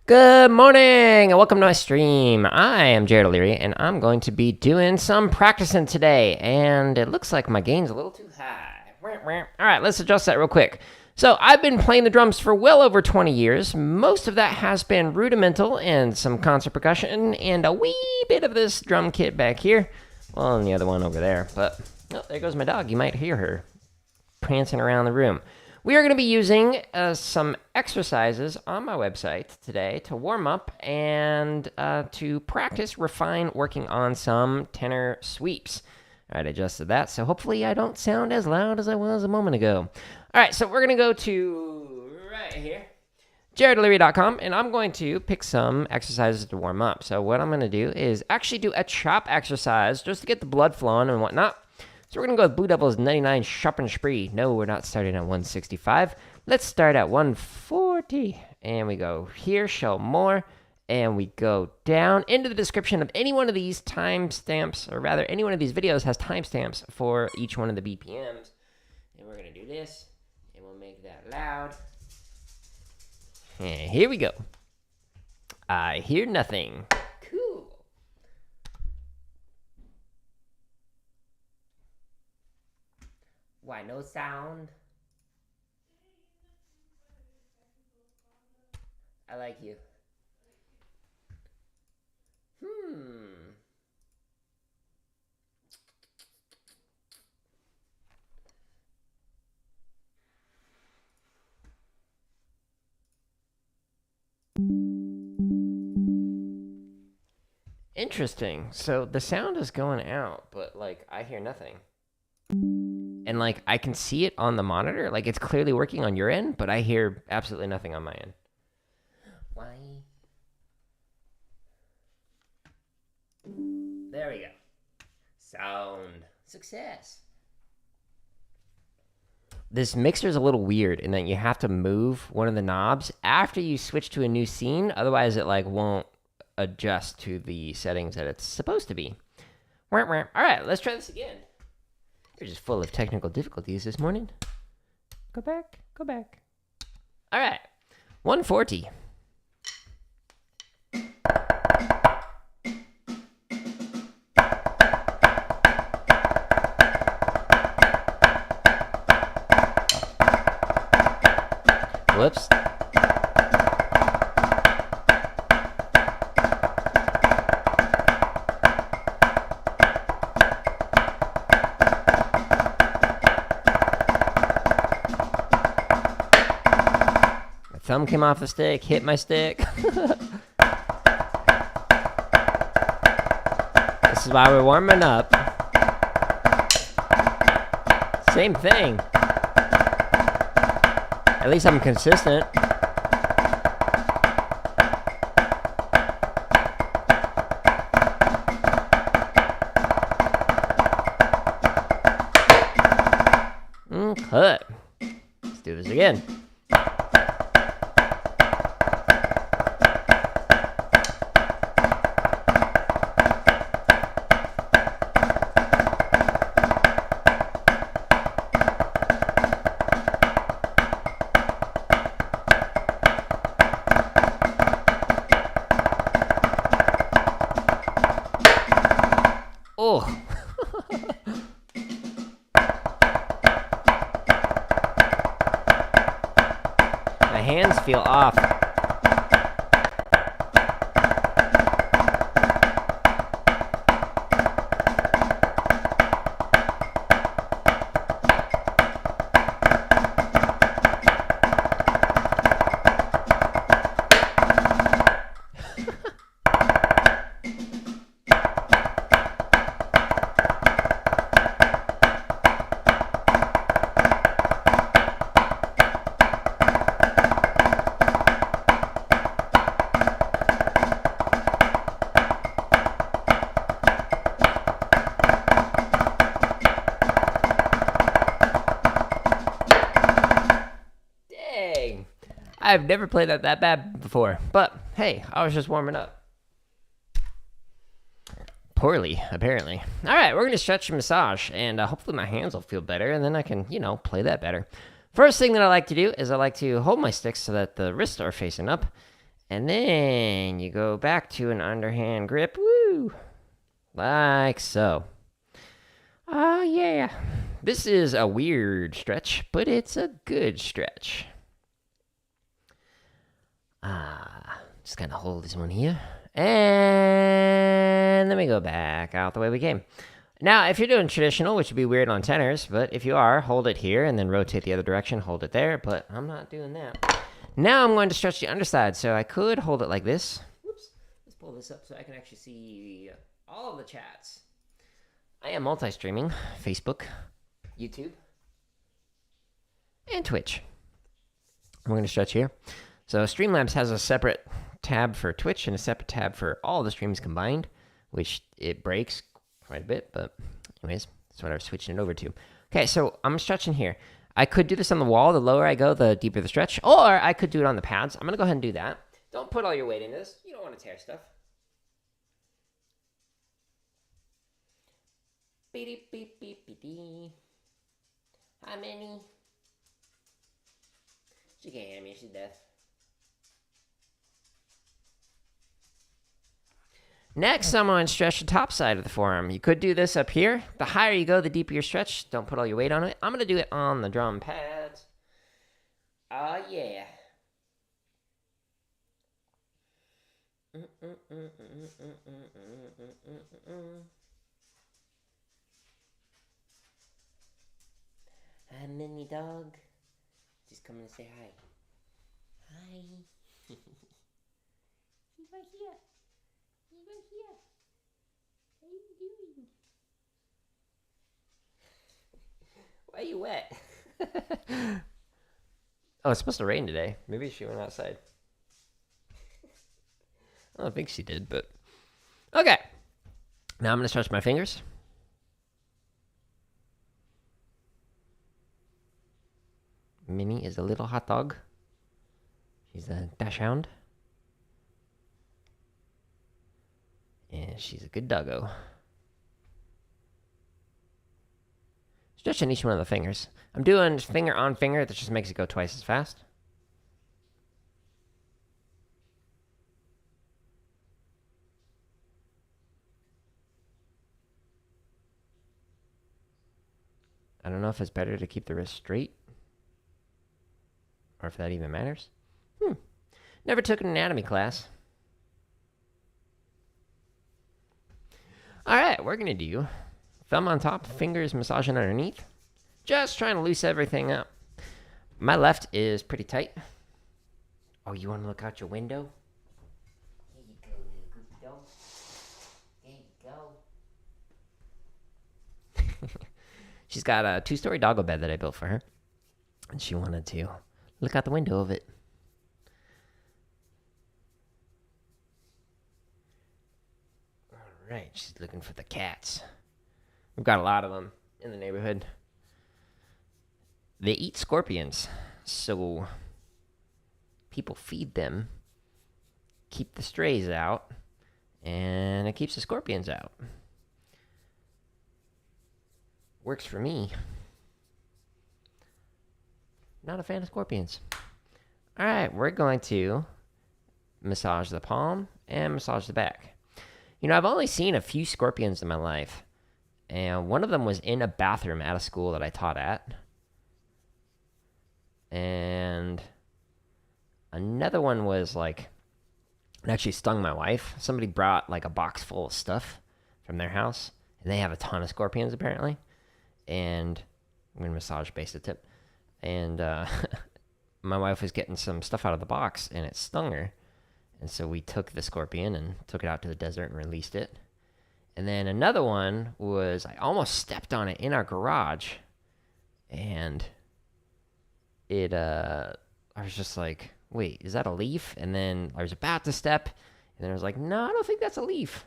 Good morning and welcome to my stream. I am Jared O'Leary and I'm going to be doing some practicing today, and it looks like my gain's a little too high. Alright, let's adjust that real quick. So I've been playing the drums for well over 20 years. Most of that has been rudimental and some concert percussion and a wee bit of this drum kit back here. Well, and the other one over there. But, oh, there goes my dog. You might hear her prancing around the room. We are going to be using some exercises on my website today to warm up and to practice, refine, working on some tenor sweeps. All right, I adjusted that, so hopefully I don't sound as loud as I was a moment ago. All right, so we're going to go to right here, jaredoleary.com, and I'm going to pick some exercises to warm up. So what I'm going to do is actually do a chop exercise just to get the blood flowing and whatnot. So we're going to go with Blue Devils 99 Sharp and Spree. No, we're not starting at 165. Let's start at 140. And we go here, show more. And we go down into the description of any one of these timestamps, or rather, any one of these videos has timestamps for each one of the BPMs. And we're going to do this, and we'll make that loud. And here we go. I hear nothing. Cool. Why no sound? I like you. Interesting. So the sound is going out, but like I hear nothing. And like I can see it on the monitor, like it's clearly working on your end, but I hear absolutely nothing on my end. Why? There we go. Sound success. This mixer is a little weird in that you have to move one of the knobs after you switch to a new scene, otherwise it like won't adjust to the settings that it's supposed to be. All right, let's try this again. We're just full of technical difficulties this morning. Go back, go back. All right, 140. Whoops. Thumb came off the stick, hit my stick. This is why we're warming up. Same thing. At least I'm consistent. Cut. Let's do this again. Oh. My hands feel off. I've never played that bad before, but hey, I was just warming up. Poorly, apparently. All right, we're going to stretch and massage, and hopefully my hands will feel better, and then I can, play that better. First thing that I like to do is I like to hold my sticks so that the wrists are facing up, And then you go back to an underhand grip. Woo! Like so. Ah, yeah. This is a weird stretch, but it's a good stretch. Just kind of hold this one here. And then we go back out the way we came. Now, if you're doing traditional, which would be weird on tenors, but if you are, hold it here and then rotate the other direction, hold it there, but I'm not doing that. Now I'm going to stretch the underside, so I could hold it like this. Whoops. Let's pull this up so I can actually see all of the chats. I am multi-streaming Facebook, YouTube, and Twitch. I'm going to stretch here. So Streamlabs has a separate tab for Twitch and a separate tab for all the streams combined, which it breaks quite a bit, but anyways, that's what I was switching it over to. Okay, so I'm stretching here. I could do this on the wall. The lower I go, the deeper the stretch. Or I could do it on the pads. I'm going to go ahead and do that. Don't put all your weight into this. You don't want to tear stuff. Beep, beep, beep, beep, beep. Hi, Minnie. She can't hear me. She's deaf. Next, I'm going to stretch the top side of the forearm. You could do this up here. The higher you go, the deeper your stretch. Don't put all your weight on it. I'm going to do it on the drum pads. Oh, yeah. Hi, Minnie dog. Just coming to say hi. Hi. He's right here. He's right here. How you doing? Why are you wet? Oh, it's supposed to rain today. Maybe she went outside. I don't think she did, but... Okay. Now I'm going to stretch my fingers. Minnie is a little hot dog. She's a dachshund. And she's a good doggo. Stretching each one of the fingers. I'm doing finger on finger. That just makes it go twice as fast. I don't know if it's better to keep the wrist straight. Or if that even matters. Never took an anatomy class. Alright, we're going to do thumb on top, fingers massaging underneath. Just trying to loosen everything up. My left is pretty tight. Oh, you want to look out your window? Here you go, little goofy dog. There you go. She's got a 2-story doggo bed that I built for her. And she wanted to look out the window of it. Alright, she's looking for the cats. We've got a lot of them in the neighborhood. They eat scorpions, so people feed them, keep the strays out, and it keeps the scorpions out. Works for me. Not a fan of scorpions. Alright, we're going to massage the palm and massage the back. You know, I've only seen a few scorpions in my life. And one of them was in a bathroom at a school that I taught at. And another one was like, it actually stung my wife. Somebody brought like a box full of stuff from their house. And they have a ton of scorpions apparently. And I'm going to massage base the tip. And my wife was getting some stuff out of the box and it stung her. And so we took the scorpion and took it out to the desert and released it. And then another one was, I almost stepped on it in our garage. And it, I was just like, wait, is that a leaf? And then I was about to step. And then I was like, no, I don't think that's a leaf.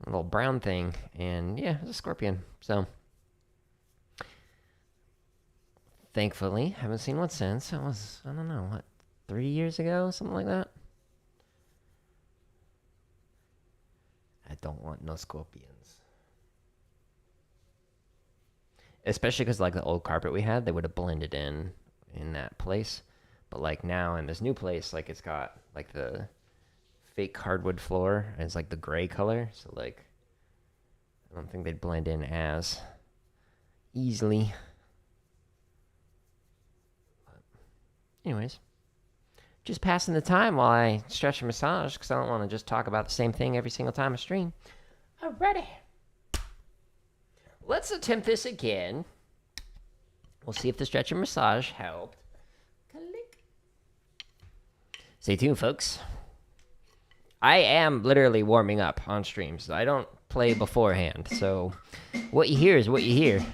A little brown thing. And yeah, it was a scorpion. So thankfully, haven't seen one since. It was, I don't know, what, 3 years ago? Something like that. I don't want no scorpions. Especially because, like, the old carpet we had, they would have blended in that place. But, like, now in this new place, like, it's got, like, the fake hardwood floor. And it's like the gray color. So like, I don't think they'd blend in as easily. But anyways, just passing the time while I stretch and massage because I don't want to just talk about the same thing every single time I stream. Alrighty. Let's attempt this again. We'll see if the stretch and massage helped. Click. Stay tuned, folks. I am literally warming up on streams. I don't play beforehand, so what you hear is what you hear.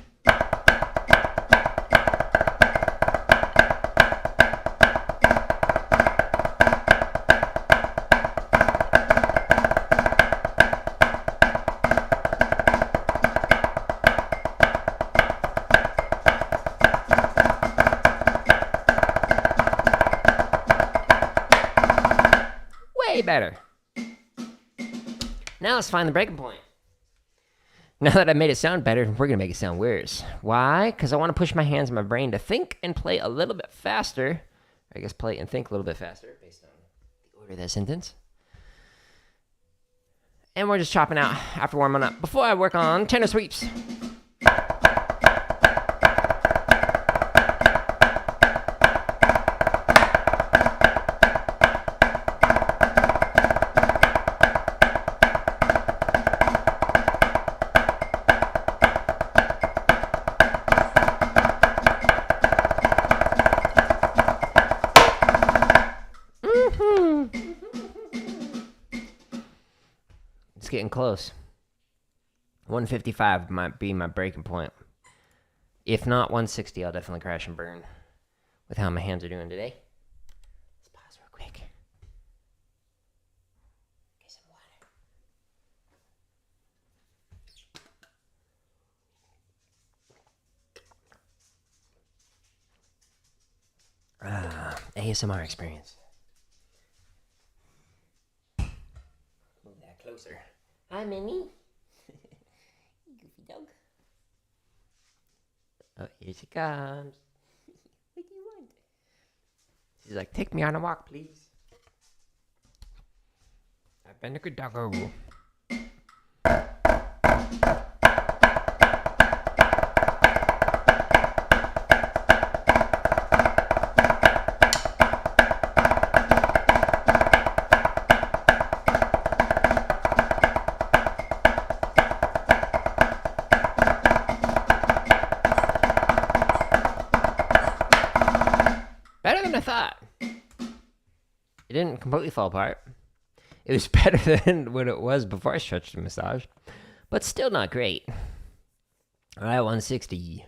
Way better. Now let's find the breaking point. Now that I made it sound better, we're going to make it sound worse. Why? Because I want to push my hands in my brain to think and play a little bit faster. I guess play and think a little bit faster based on the order of that sentence. And we're just chopping out after warming up before I work on tenor sweeps. It's getting close. 155 might be my breaking point. If not 160, I'll definitely crash and burn with how my hands are doing today. Let's pause real quick. Get some water. ASMR experience. Move that closer. Hi, Minnie. Goofy dog. Oh, here she comes. What do you want? She's like, take me on a walk, please. I've been a good doggo. Better than I thought. It didn't completely fall apart. It was better than what it was before I stretched and massage, but still not great. All right, 160.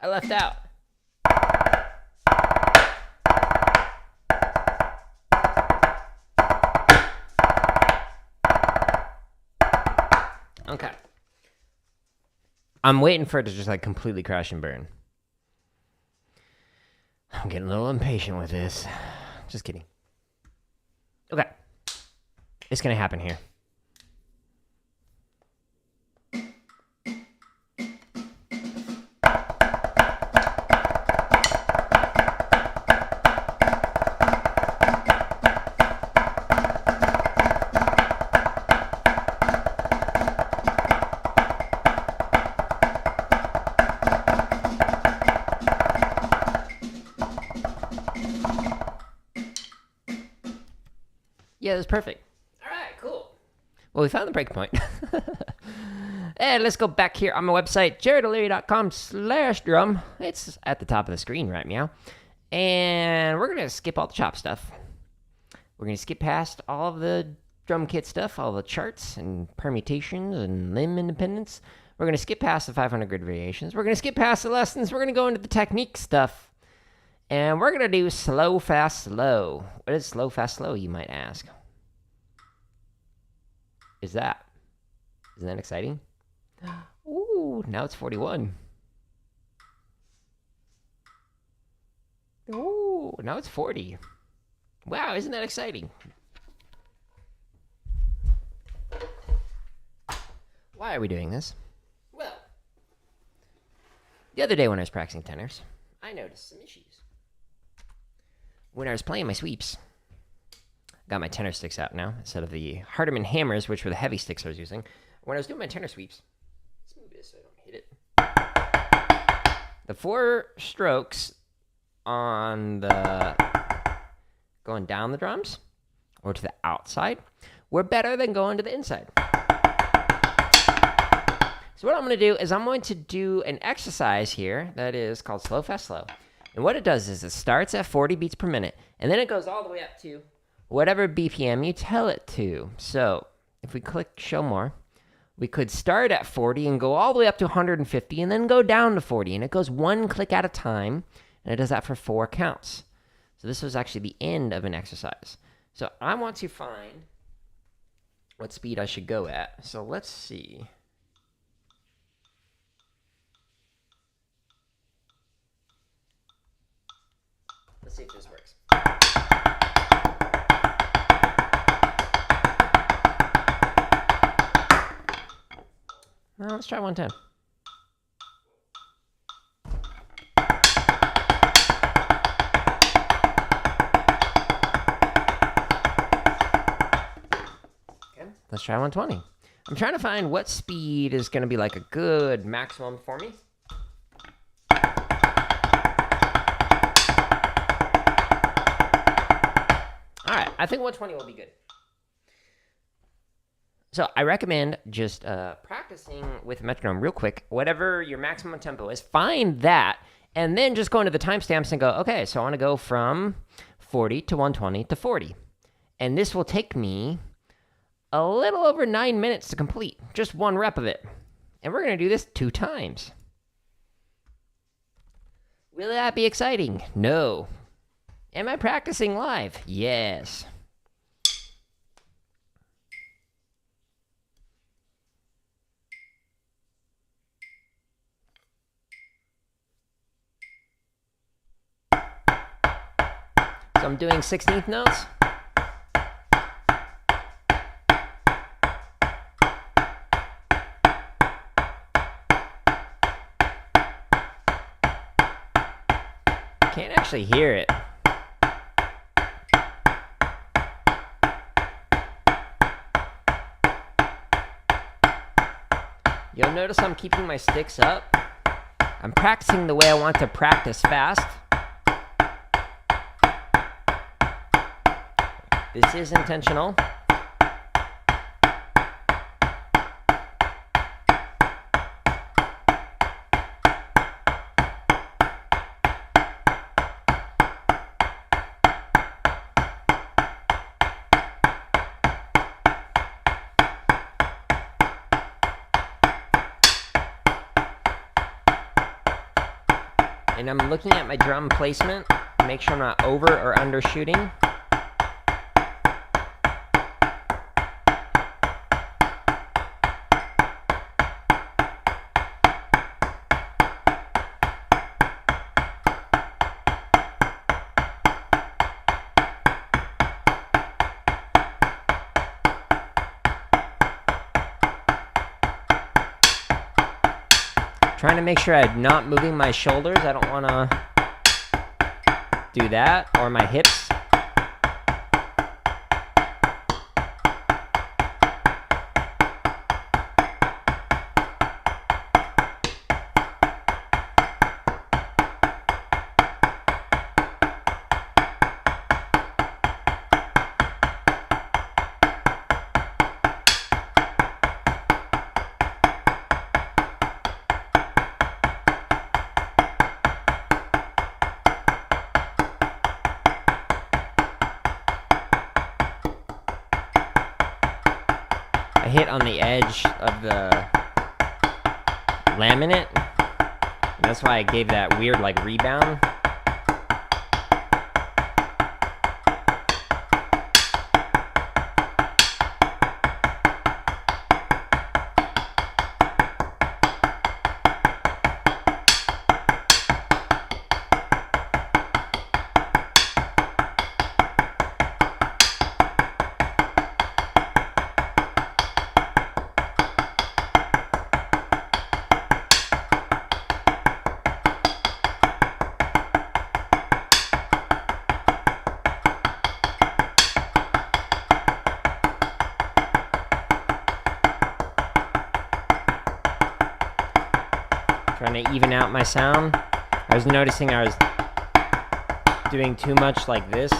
I left out. Okay. I'm waiting for it to just like completely crash and burn. I'm getting a little impatient with this. Just kidding. Okay. It's gonna happen here. Yeah, that's perfect. All right, cool. Well, we found the break point. And let's go back here on my website, jaredoleary.com/drum. It's at the top of the screen right now. And we're going to skip all the chop stuff. We're going to skip past all of the drum kit stuff, all the charts and permutations and limb independence. We're going to skip past the 500 grid variations. We're going to skip past the lessons. We're going to go into the technique stuff. And we're going to do slow, fast, slow. What is slow, fast, slow, you might ask? is that? Isn't that exciting? Ooh, now it's 41. Ooh, now it's 40. Wow, isn't that exciting? Why are we doing this? Well, the other day when I was practicing tenors, I noticed some issues. When I was playing my sweeps, I got my tenor sticks out now instead of the Hardeman hammers, which were the heavy sticks I was using. When I was doing my tenor sweeps, let's move this so I don't hit it. The 4 strokes on the going down the drums or to the outside were better than going to the inside. So what I'm going to do is I'm going to do an exercise here that is called slow, fast, slow. And what it does is it starts at 40 beats per minute, and then it goes all the way up to whatever BPM you tell it to. So if we click show more, we could start at 40 and go all the way up to 150 and then go down to 40. And it goes 1 click at a time, and it does that for 4 counts. So this was actually the end of an exercise. So I want to find what speed I should go at. So let's see. Let's see if this works. Well, let's try 110. Okay, let's try 120. I'm trying to find what speed is going to be like a good maximum for me. I think 120 will be good. So I recommend just practicing with metronome real quick. Whatever your maximum tempo is, find that, and then just go into the timestamps and go, okay, so I want to go from 40 to 120 to 40. And this will take me a little over 9 minutes to complete, just 1 rep of it. And we're going to do this 2 times. Will that be exciting? No. Am I practicing live? Yes. So I'm doing 16th notes. Can't actually hear it. You'll notice I'm keeping my sticks up. I'm practicing the way I want to practice fast. This is intentional. And I'm looking at my drum placement to make sure I'm not over or undershooting. Trying to make sure I'm not moving my shoulders. I don't want to do that, or my hips. I hit on the edge of the laminate. And that's why I gave that weird like rebound. Trying to even out my sound. I was noticing I was doing too much like this.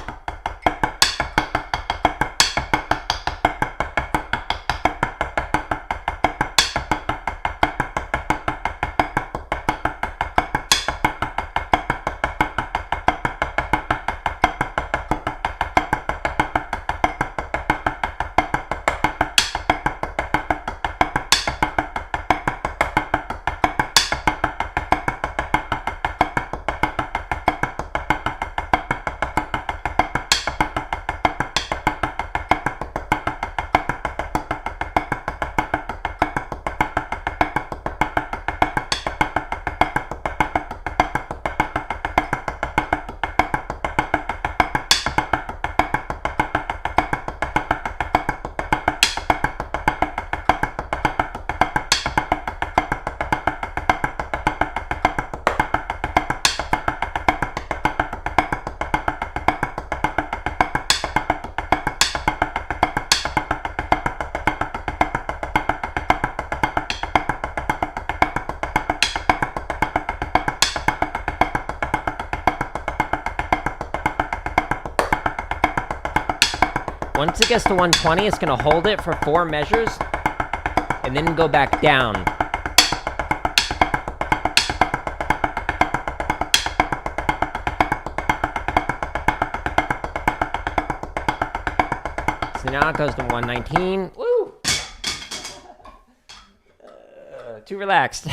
Once it gets to 120, it's going to hold it for 4 measures and then go back down. So now it goes to 119. Woo! Too relaxed.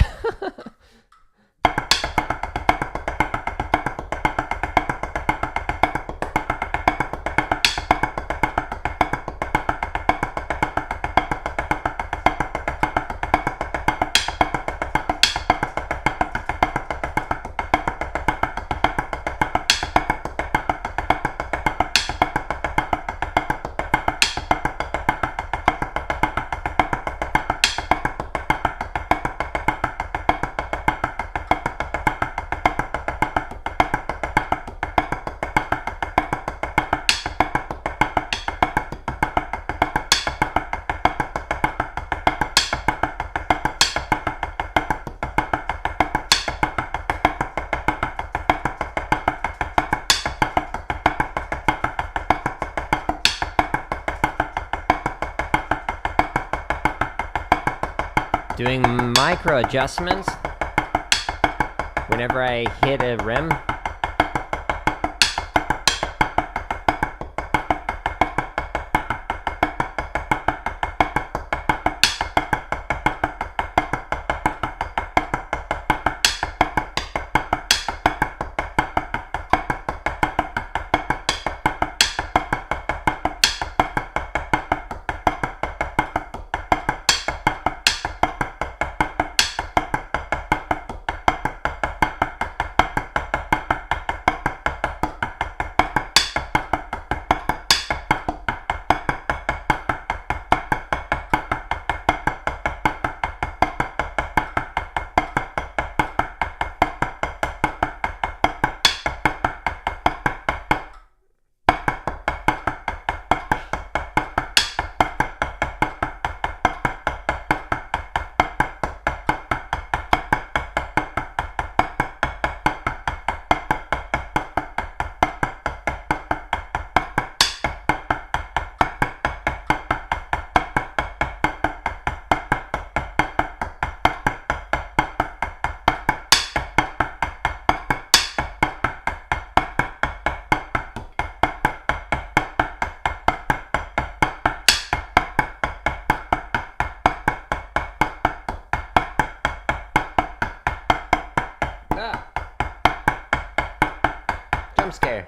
Doing micro adjustments whenever I hit a rim. Jump scare.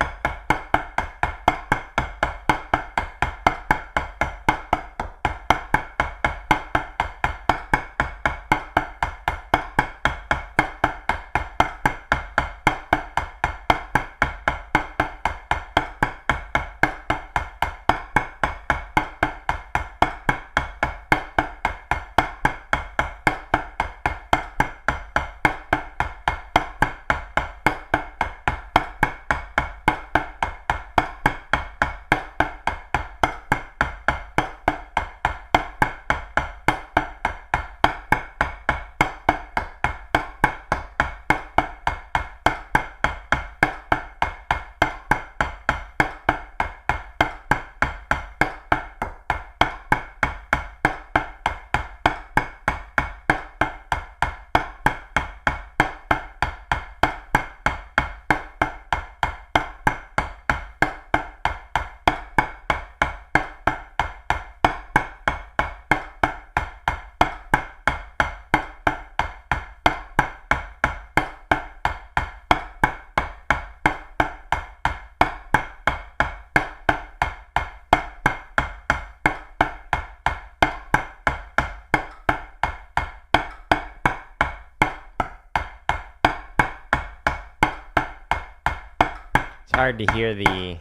hard to hear the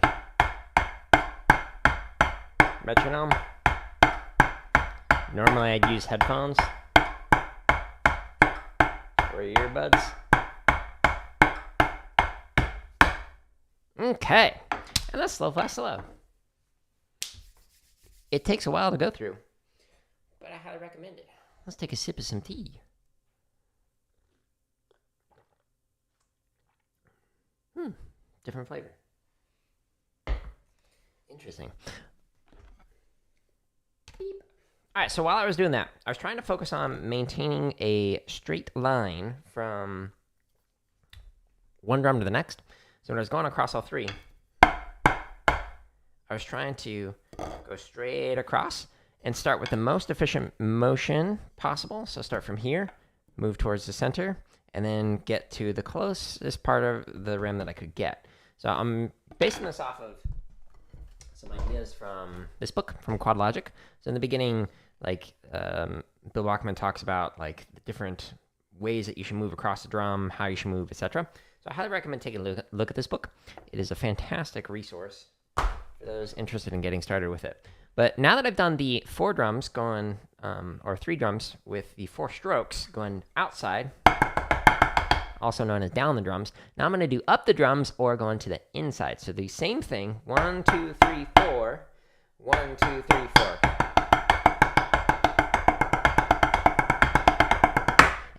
metronome. Normally I'd use headphones or earbuds. Okay, and that's slow, fast, slow. It takes a while to go through, but I highly recommend it. Let's take a sip of some tea. Different flavor. Interesting. Beep. All right, so while I was doing that, I was trying to focus on maintaining a straight line from one drum to the next. So when I was going across all three, I was trying to go straight across and start with the most efficient motion possible. So start from here, move towards the center, and then get to the closest part of the rim that I could get. So I'm basing this off of some ideas from this book, from Quad Logic. So in the beginning, like Bill Bachman talks about like the different ways that you should move across the drum, how you should move, etc. So I highly recommend taking a look at this book. It is a fantastic resource for those interested in getting started with it. But now that I've done the 4 drums going, or 3 drums with the 4 strokes going outside, also known as down the drums, now I'm going to do up the drums or going to the inside. So the same thing, 1, 2, 3, 4, 1, 2, 3, 4.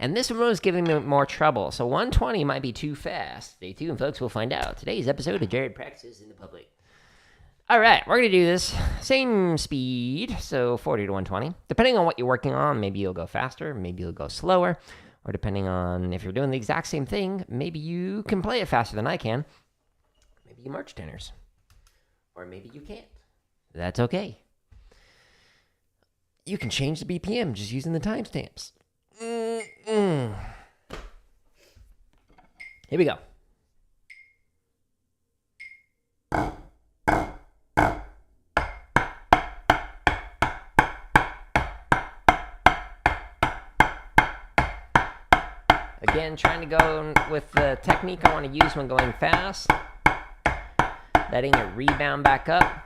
And this one was giving me more trouble, so 120 might be too fast. Stay tuned, folks, we'll find out. Today's episode of Jared Practices in the Public. All right, we're going to do this same speed, so 40 to 120. Depending on what you're working on, maybe you'll go faster, maybe you'll go slower, or depending on if you're doing the exact same thing, maybe you can play it faster than I can. Maybe you march tenors, or maybe you can't. That's okay. You can change the BPM just using the timestamps. Here we go. Again, trying to go with the technique I want to use when going fast. Letting it rebound back up.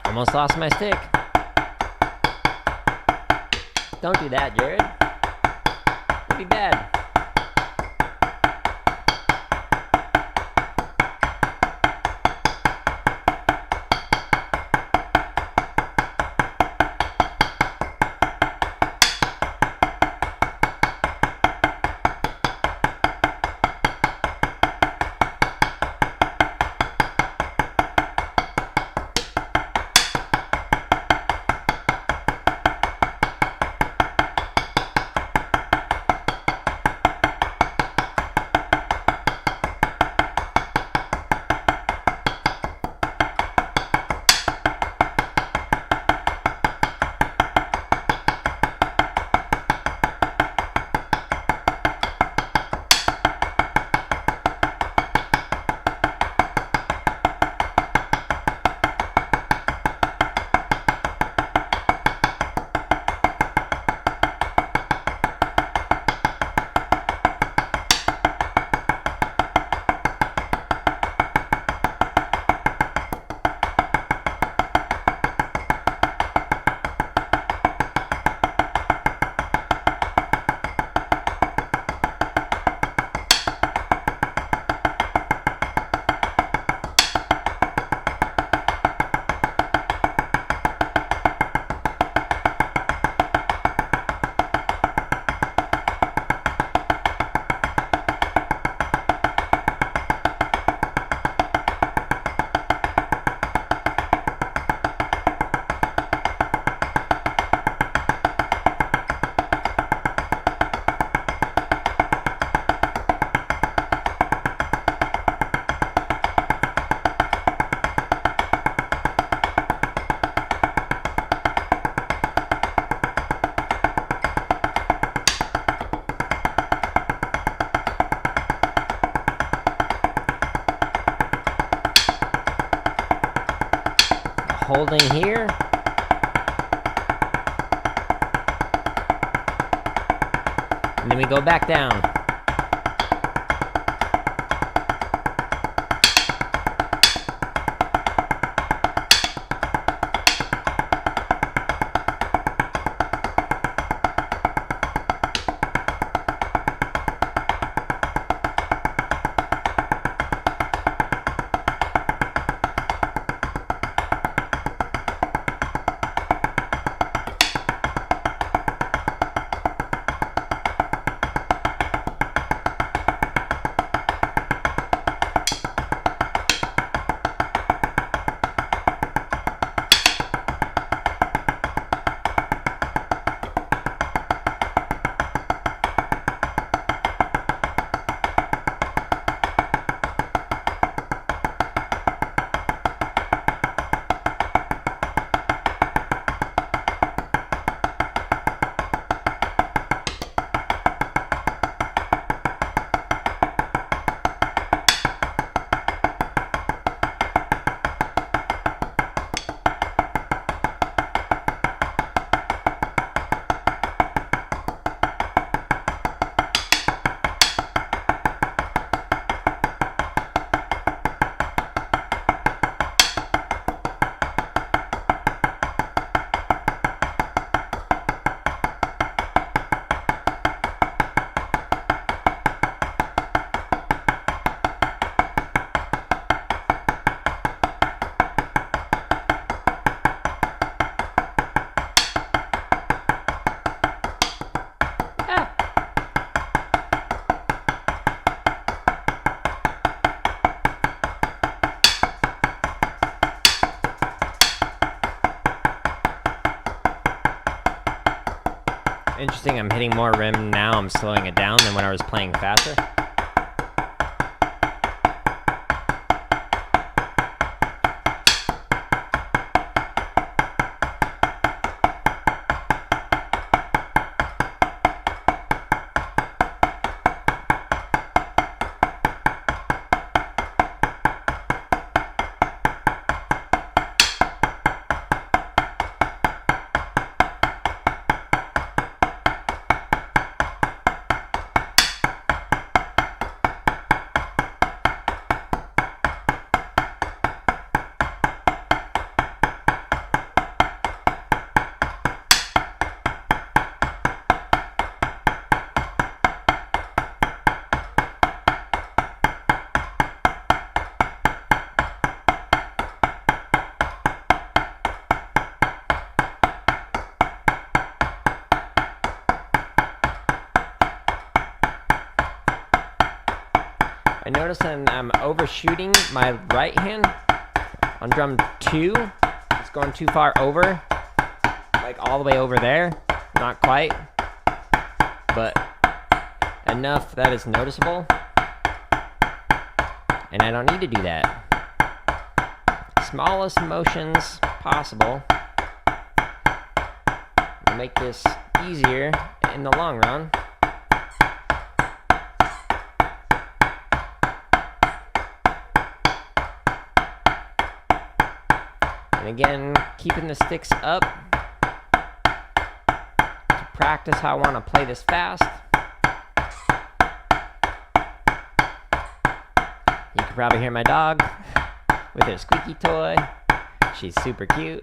Almost lost my stick. Don't do that, Jared. It'd be bad. holding here. And then we go back down. Interesting, I'm hitting more rim now, I'm slowing it down than when I was playing faster. I notice I'm overshooting my right hand on drum 2. It's going too far over, like all the way over there. Not quite, but enough that it's noticeable. And I don't need to do that. Smallest motions possible will make this easier in the long run. And again, keeping the sticks up to practice how I want to play this fast. You can probably hear my dog with her squeaky toy. She's super cute.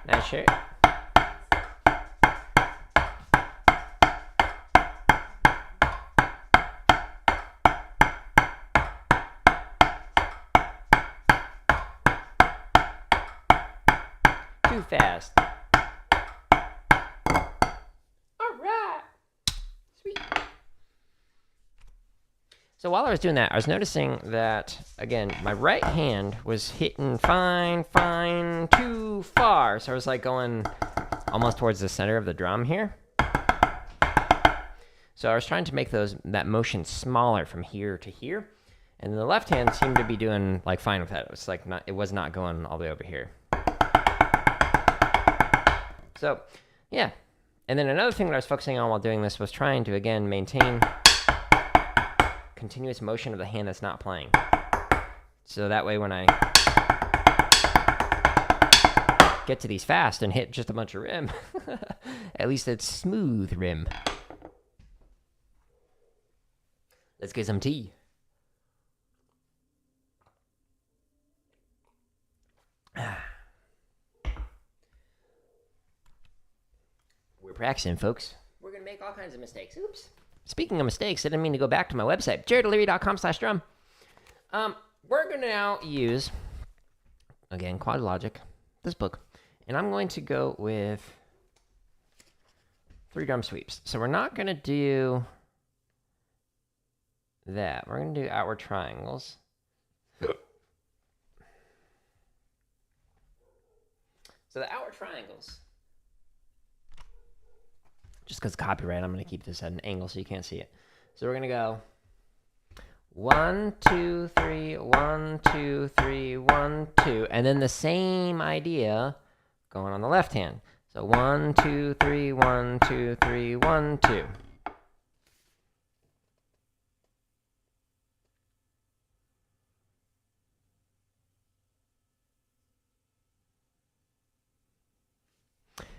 Nice shirt. Too fast. Alright. Sweet. So while I was doing that, I was noticing that, again, my right hand was hitting fine, too far. So I was like going almost towards the center of the drum here. So I was trying to make that motion smaller from here to here. And the left hand seemed to be doing like fine with that. It was like it was not going all the way over here. So, yeah. And then another thing that I was focusing on while doing this was trying to, again, maintain continuous motion of the hand that's not playing. So that way when I get to these fast and hit just a bunch of rim, at least it's smooth rim. Let's get some tea. We're practicing, folks. We're going to make all kinds of mistakes. Oops. Speaking of mistakes, I didn't mean to go back to my website, jaredoleary.com/drum. We're going to now use, again, Quad Logic, this book, and I'm going to go with 3 drum sweeps. So we're not going to do that. We're going to do outward triangles. So the outward triangles, just because copyright, I'm going to keep this at an angle so you can't see it. So we're going to go 1, 2, 3, 1, 2, 3, 1, 2, and then the same idea going on the left hand. So 1, 2, 3, 1, 2, 3, 1, 2.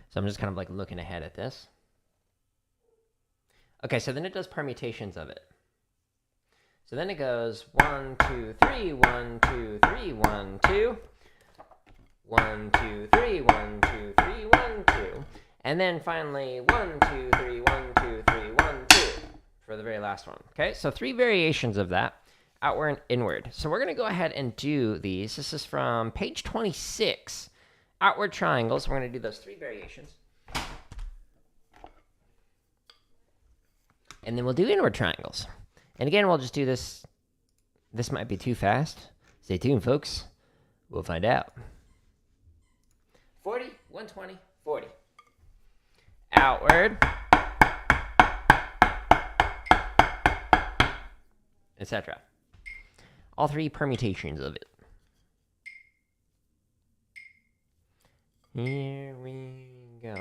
So I'm just kind of like looking ahead at this. Okay, so then it does permutations of it. So then it goes 1, 2, 3, 1, 2, 3, 1, 2. 1, 2, 3, 1, 2, 3, 1, 2. And then finally 1, 2, 3, 1, 2, 3, 1, 2 for the very last one. Okay, so 3 variations of that, outward and inward. So we're going to go ahead and do these. This is from page 26. Outward triangles. We're going to do those 3 variations. And then we'll do inward triangles. And again, we'll just do this. This might be too fast. Stay tuned, folks. We'll find out. 40, 120, 40. Outward. Etc. All 3 permutations of it. Here we go.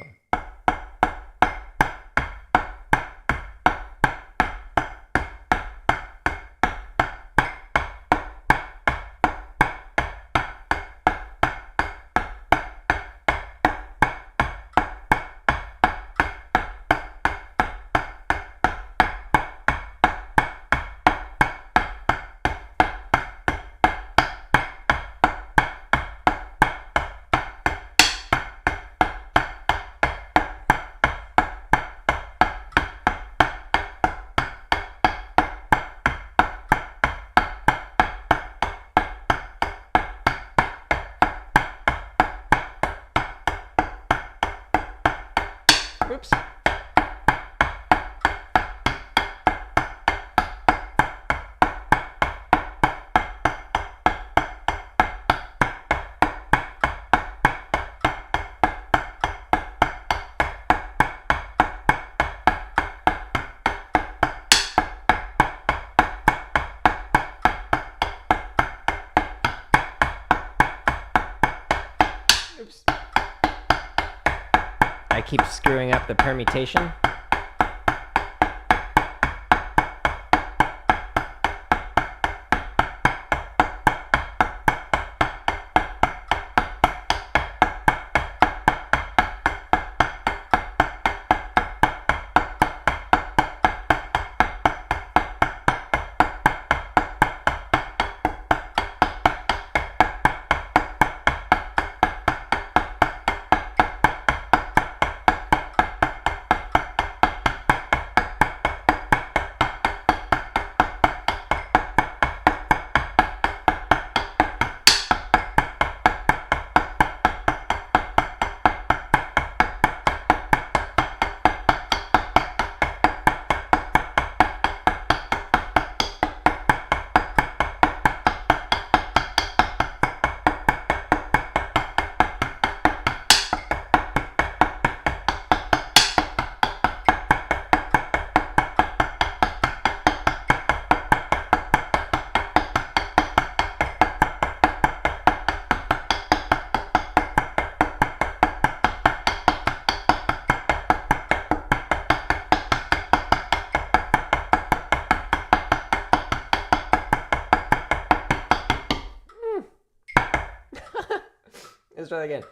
Oops. Oops. I keep screwing up the permutation. Let's try that again.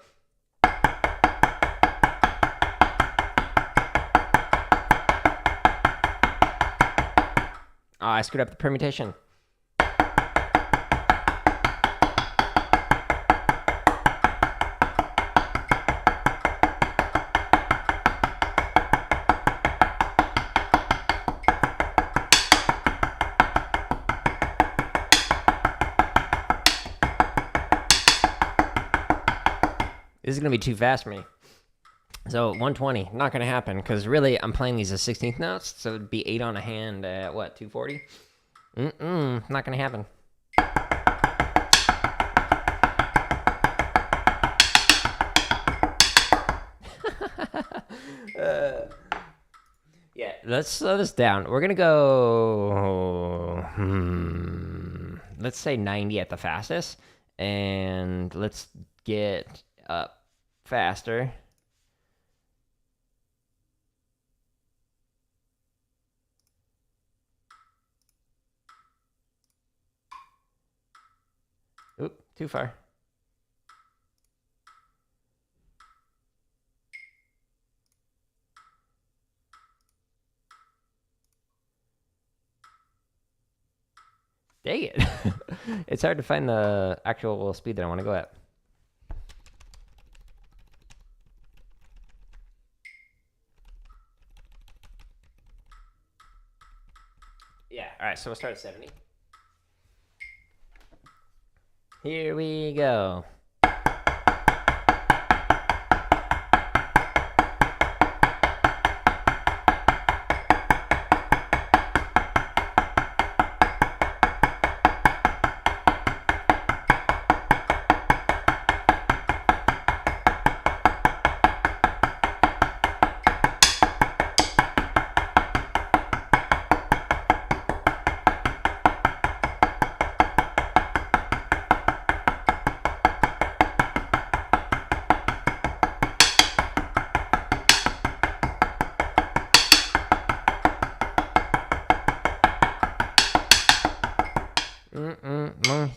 Oh, I screwed up the permutation. This is going to be too fast for me. So 120, not going to happen, because really I'm playing these as 16th notes, so it'd be 8 on a hand at what, 240? Not going to happen. Yeah, let's slow this down. We're going to go, let's say 90 at the fastest, and let's get up faster. Oop, too far. Dang it. It's hard to find the actual speed that I want to go at. Yeah, all right, so we'll start at 70. Here we go.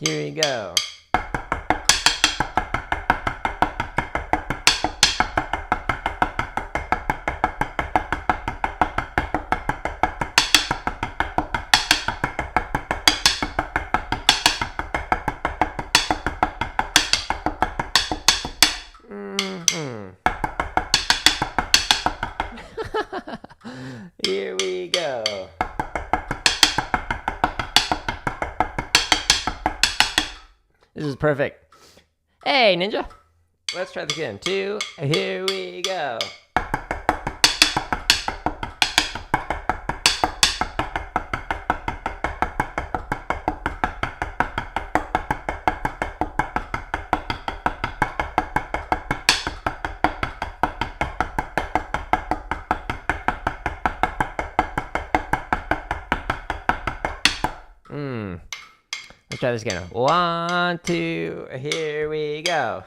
Here we go. Here we go. This is perfect. Hey, Ninja. Let's try this again. 2. Here we go. Let's try this again. 1, 2, here we go.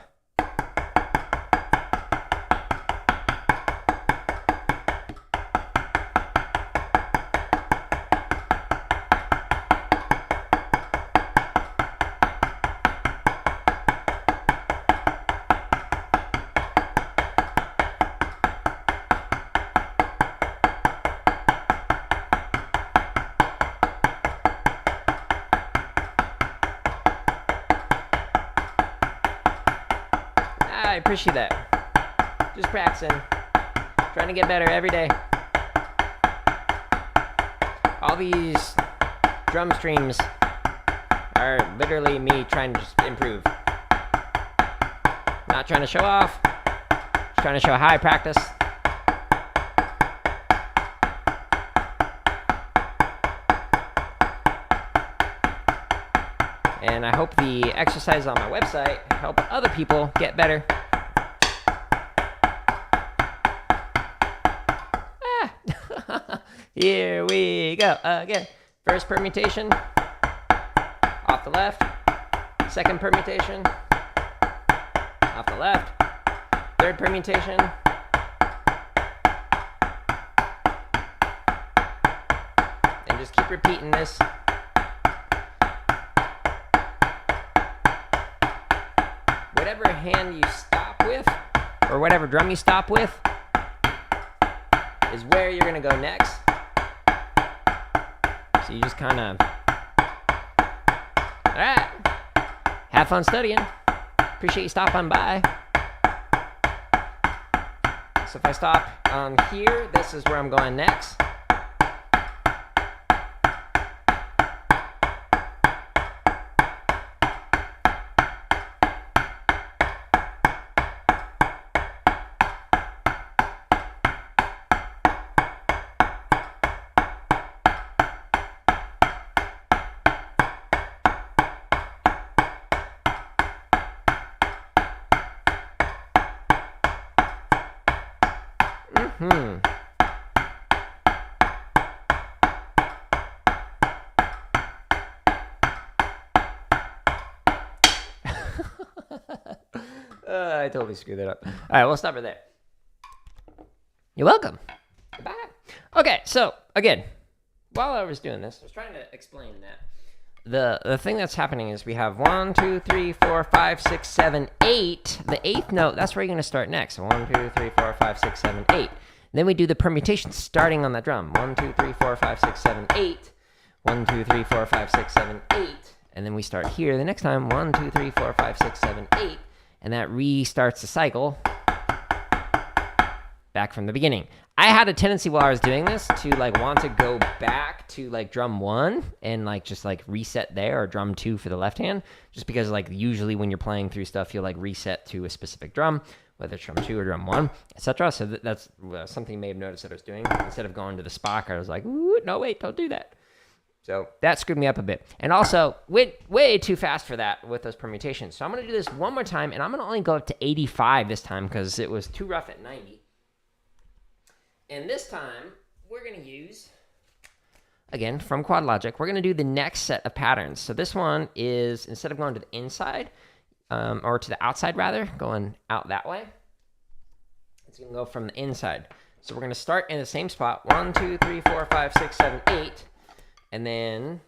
I appreciate that. Just practicing. Trying to get better every day. All these drum streams are literally me trying to just improve. Not trying to show off. Just trying to show how I practice. And I hope the exercises on my website help other people get better. Here we go again. First permutation, off the left. Second permutation, off the left. Third permutation. And just keep repeating this. whatever hand you stop with, or whatever drum you stop with, is where you're gonna go next. So you just kind of, all right, have fun studying. Appreciate you stopping by. So if I stop here, this is where I'm going next. I totally screwed that up. All right, we'll stop it there. You're welcome. Goodbye. Okay, so again, while I was doing this, I was trying to explain that the thing that's happening is we have 1, 2, 3, 4, 5, 6, 7, 8. The eighth note, that's where you're going to start next. 1, 2, 3, 4, 5, 6, 7, 8. Then we do the permutation starting on that drum. 1, 2, 3, 4, 5, 6, 7, 8. 1, 2, 3, 4, 5, 6, 7, 8. And then we start here the next time. 1, 2, 3, 4, 5, 6, 7, 8. And that restarts the cycle back from the beginning. I had a tendency while I was doing this to like want to go back to like drum 1 and like just like reset there, or drum 2 for the left hand, just because like usually when you're playing through stuff, you'll like reset to a specific drum, whether it's drum 2 or drum 1, etc. So that's something you may have noticed that I was doing. Instead of going to the Spock, I was like, ooh, no, wait, don't do that. So that screwed me up a bit. And also, went way too fast for that with those permutations. So I'm going to do this one more time, and I'm going to only go up to 85 this time because it was too rough at 90. And this time, we're going to use, again, from Quad Logic, we're going to do the next set of patterns. So this one is, instead of going to the inside, or to the outside rather, going out that way, it's going to go from the inside. So we're going to start in the same spot. 1, 2, 3, 4, 5, 6, 7, 8. And then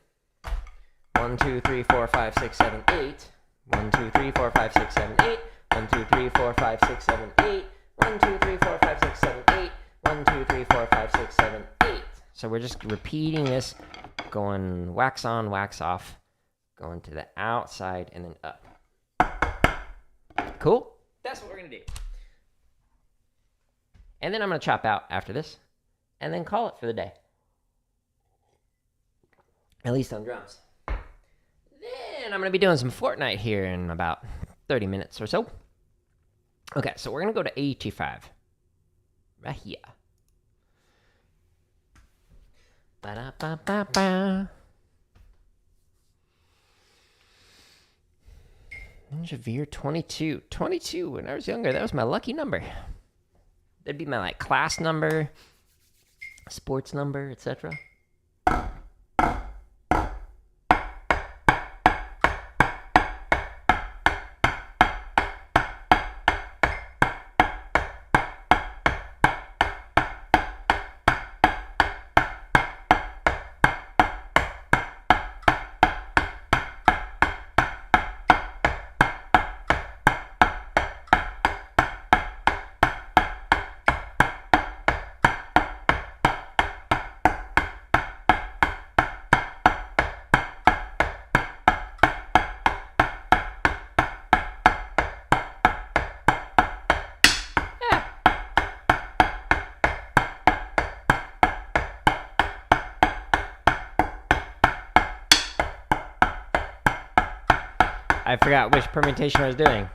1, 2, 3, 4, 5, 6, 7, 8. 1, 2, 3, 4, 5, 6, 7, 8. 1, 2, 3, 4, 5, 6, 7, 8. 1, 2, 3, 4, 5, 6, 7, 8. 1, 2, 3, 4, 5, 6, 7, 8. So we're just repeating this, going wax on, wax off, going to the outside and then up. Cool? That's what we're going to do. And then I'm going to chop out after this and then call it for the day. At least on drums. Then I'm going to be doing some Fortnite here in about 30 minutes or so. Okay, so we're going to go to 85. Right here. Ba-da-ba-ba-ba. Ninja 22. 22, when I was younger, that was my lucky number. That'd be my like class number, sports number, etc. I forgot which permutation I was doing.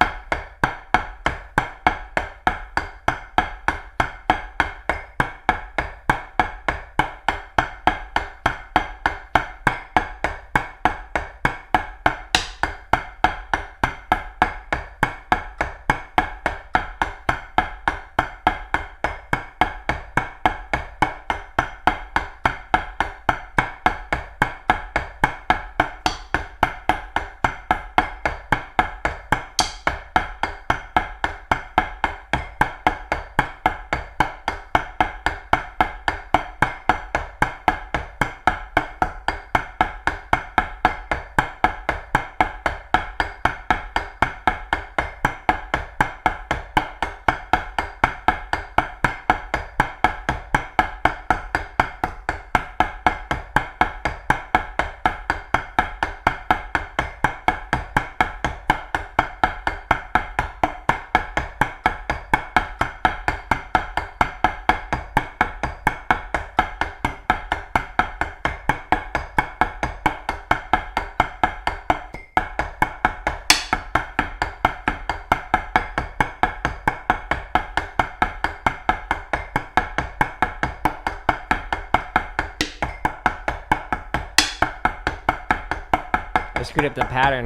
screwed up the pattern.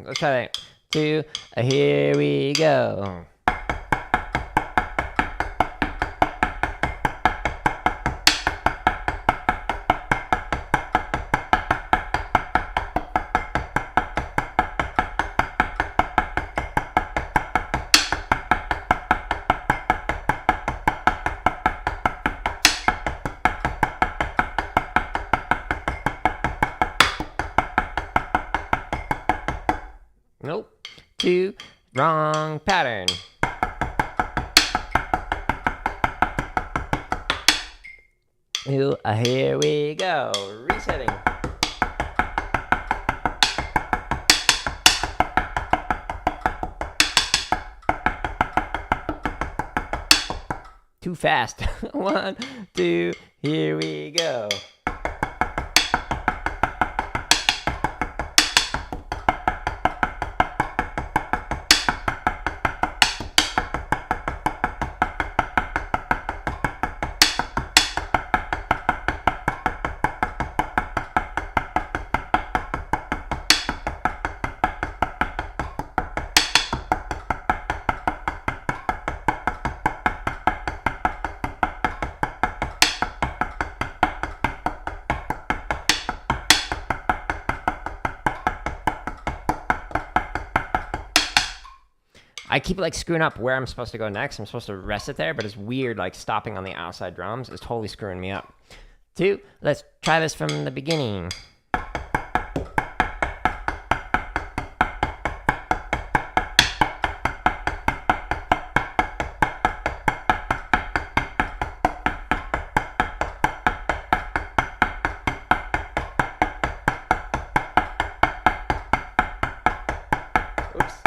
Let's try that. 2, here we go. Nope. 2, wrong pattern. Ooh, here we go. Resetting. Too fast. 1, 2, here we go. I keep like screwing up where I'm supposed to go next. I'm supposed to rest it there, but it's weird like stopping on the outside drums is totally screwing me up. 2, let's try this from the beginning. Oops.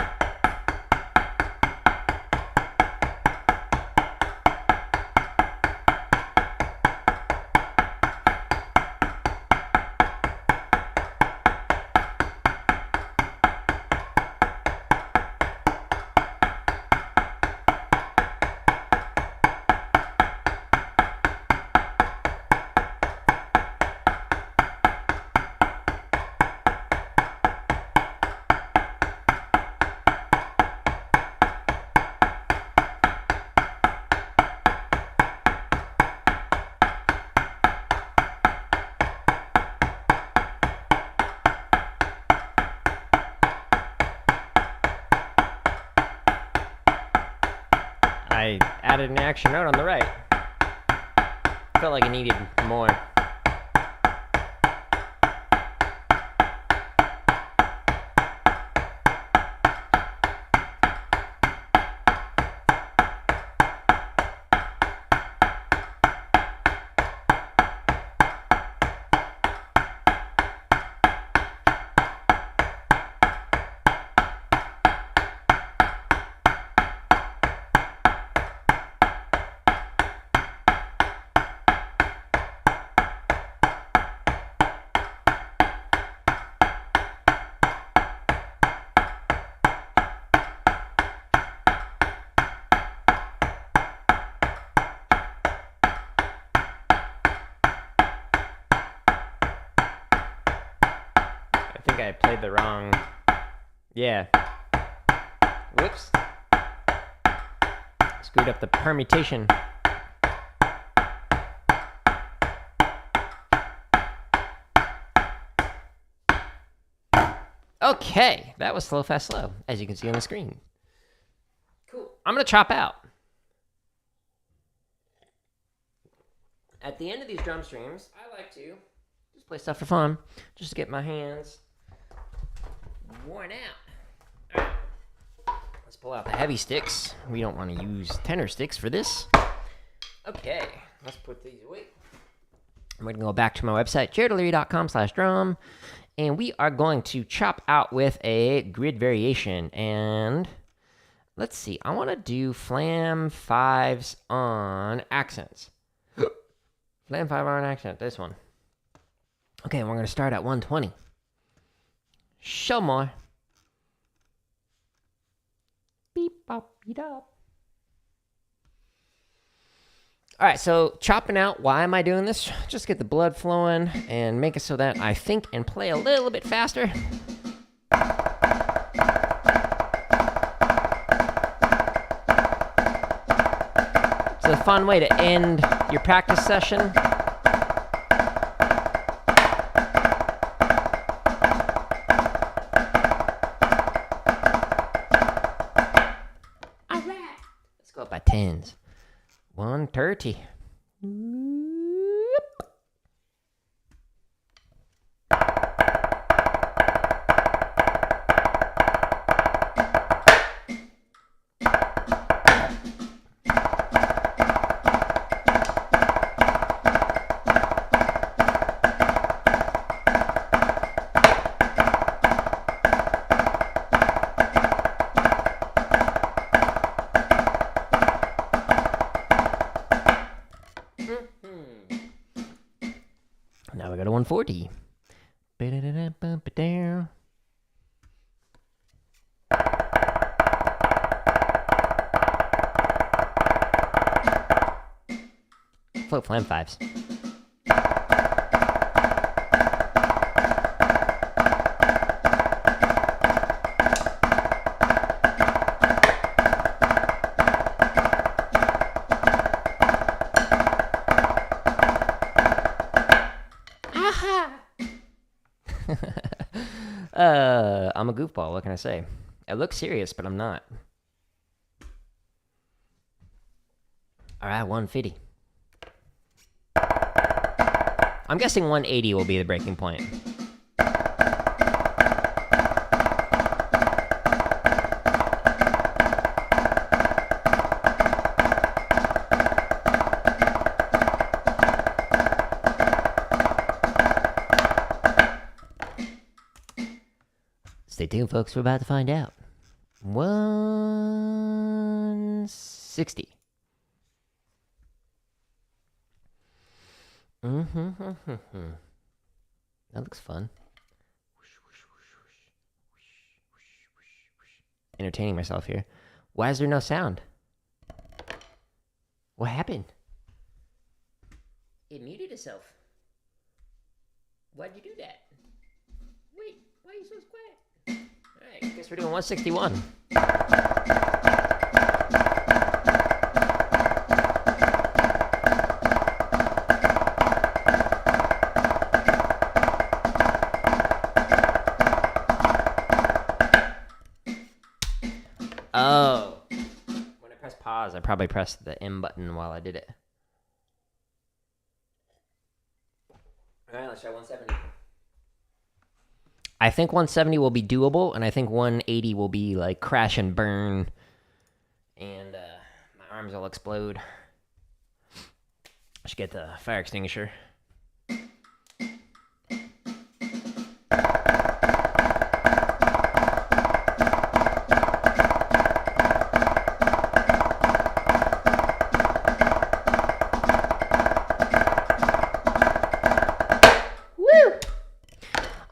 I added an extra note on the right. Felt like I needed more. I think I played the wrong... Yeah. Whoops. Screwed up the permutation. Okay, that was slow, fast, slow, as you can see on the screen. Cool. I'm going to chop out. At the end of these drum streams, I like to just play stuff for fun, just to get my hands worn out. All right. Let's pull out the heavy sticks. We don't want to use tenor sticks for this. Okay, let's put these away. I'm going to go back to my website, jaredleary.com/drum, and we are going to chop out with a grid variation. And let's see, I want to do flam 5s on accents. Flam 5 on accent, this one. Okay, we're going to start at 120. Show more. Beep, bop, beat up. All right, so chopping out, why am I doing this? Just get the blood flowing and make it so that I think and play a little bit faster. It's a fun way to end your practice session. All right, let's go up by tens. 130. Now we got a 140. Float flam fives. I'm a goofball, what can I say? I look serious, but I'm not. All right, 150. I'm guessing 180 will be the breaking point. Stay tuned, folks. We're about to find out. 160. That looks fun. Entertaining myself here. Why is there no sound? What happened? It muted itself. Why'd you do that? Wait, why are you so quiet? Alright, I guess we're doing 161. Oh. When I press pause, I probably pressed the M button while I did it. Alright, let's try 170. I think 170 will be doable, and I think 180 will be like crash and burn, and my arms will explode. I should get the fire extinguisher.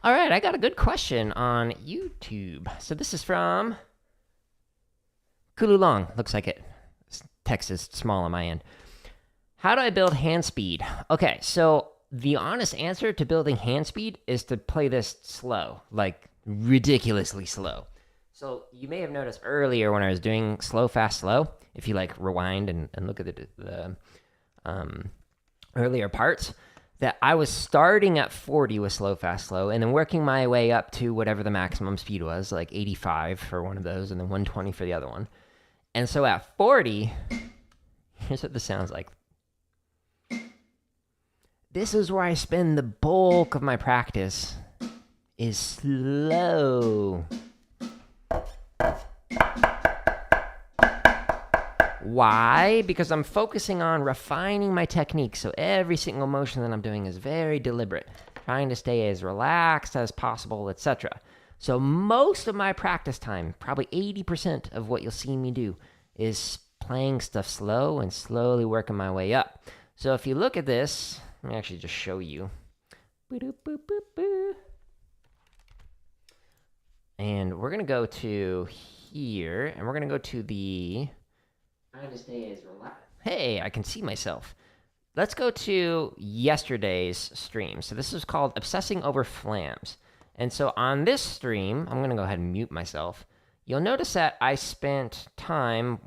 All right, I got a good question on YouTube. So this is from Kulu Long. Looks like it. Text is small on my end. How do I build hand speed? Okay, so the honest answer to building hand speed is to play this slow, like ridiculously slow. So you may have noticed earlier when I was doing slow, fast, slow, if you like rewind and look at the earlier parts, that I was starting at 40 with slow, fast, slow, and then working my way up to whatever the maximum speed was, like 85 for one of those, and then 120 for the other one. And so at 40, here's what this sounds like. This is where I spend the bulk of my practice, is slow. Why? Because I'm focusing on refining my technique, so every single motion that I'm doing is very deliberate, trying to stay as relaxed as possible, etc. So most of my practice time, probably 80% of what you'll see me do, is playing stuff slow and slowly working my way up. So if you look at this, let me actually just show you. And we're going to go to here, and we're going to go to the... Trying to stay as relaxed. Hey, I can see myself. Let's go to yesterday's stream. So this is called Obsessing Over Flams. And so on this stream, I'm going to go ahead and mute myself. You'll notice that I spent time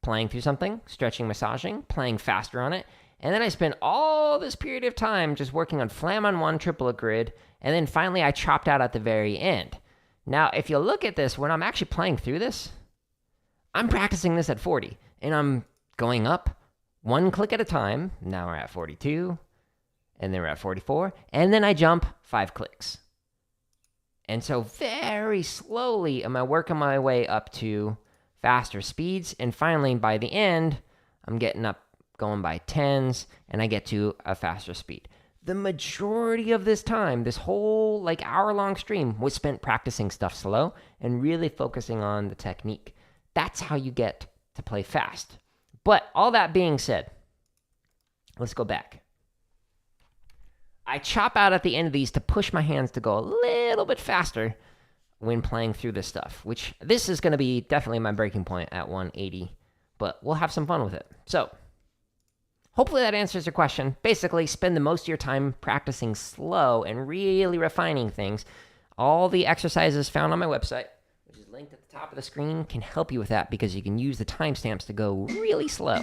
playing through something, stretching, massaging, playing faster on it. And then I spent all this period of time just working on flam on one triplet grid. And then finally I chopped out at the very end. Now, if you look at this, when I'm actually playing through this, I'm practicing this at 40. And I'm going up one click at a time. Now we're at 42. And then we're at 44. And then I jump 5 clicks. And so very slowly am I working my way up to faster speeds. And finally, by the end, I'm getting up, going by 10s, and I get to a faster speed. The majority of this time, this whole like hour-long stream, was spent practicing stuff slow and really focusing on the technique. That's how you get to play fast. But all that being said, let's go back. I chop out at the end of these to push my hands to go a little bit faster when playing through this stuff, which this is going to be definitely my breaking point at 180, but we'll have some fun with it. So hopefully that answers your question. Basically, spend the most of your time practicing slow and really refining things. All the exercises found on my website, which is linked at the top of the screen, can help you with that because you can use the timestamps to go really slow.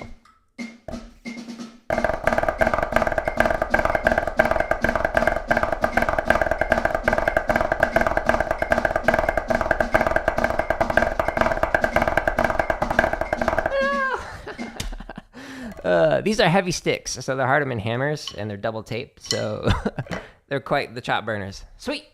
These are heavy sticks, so they're Hardeman hammers, and they're double taped, so they're quite the chop burners. Sweet!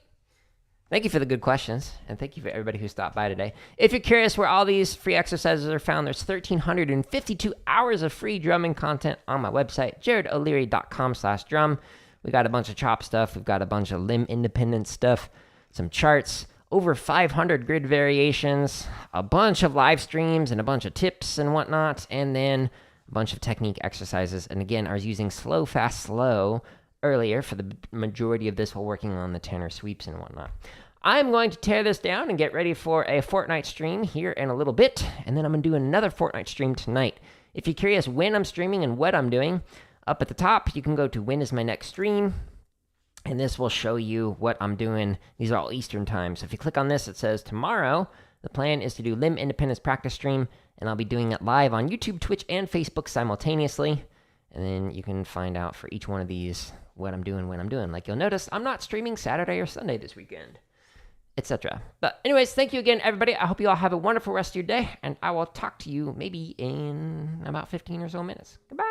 Thank you for the good questions, and thank you for everybody who stopped by today. If you're curious where all these free exercises are found, there's 1,352 hours of free drumming content on my website, jaredoleary.com/drum. We got a bunch of chop stuff. We've got a bunch of limb independent stuff, some charts, over 500 grid variations, a bunch of live streams, and a bunch of tips and whatnot, and then a bunch of technique exercises. And again, I was using slow, fast, slow earlier for the majority of this while working on the tenor sweeps and whatnot. I'm going to tear this down and get ready for a Fortnite stream here in a little bit, and then I'm going to do another Fortnite stream tonight. If you're curious when I'm streaming and what I'm doing, up at the top, you can go to when is my next stream, and this will show you what I'm doing. These are all Eastern time. So if you click on this, it says tomorrow, the plan is to do limb independence practice stream, and I'll be doing it live on YouTube, Twitch, and Facebook simultaneously. And then you can find out for each one of these what I'm doing when I'm doing. Like you'll notice, I'm not streaming Saturday or Sunday this weekend, etc. But anyways, thank you again, everybody. I hope you all have a wonderful rest of your day, and I will talk to you maybe in about 15 or so minutes. Goodbye.